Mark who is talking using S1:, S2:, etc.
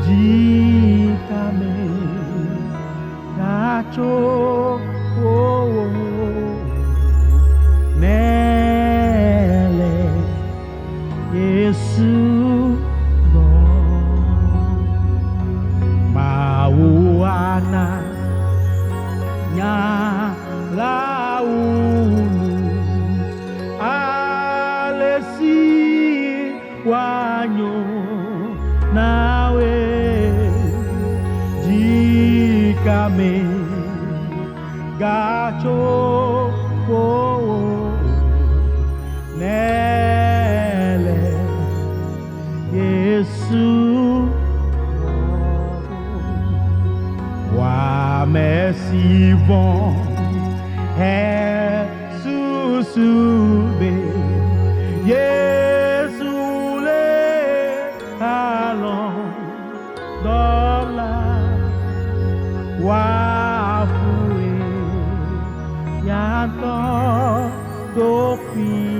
S1: jikame gacho nele Yesu go mauana nya launu alesi wanyo nawe jikame gacho nele Yesu wa merci bon susube Yesu le allons dola wa foué yanto dopi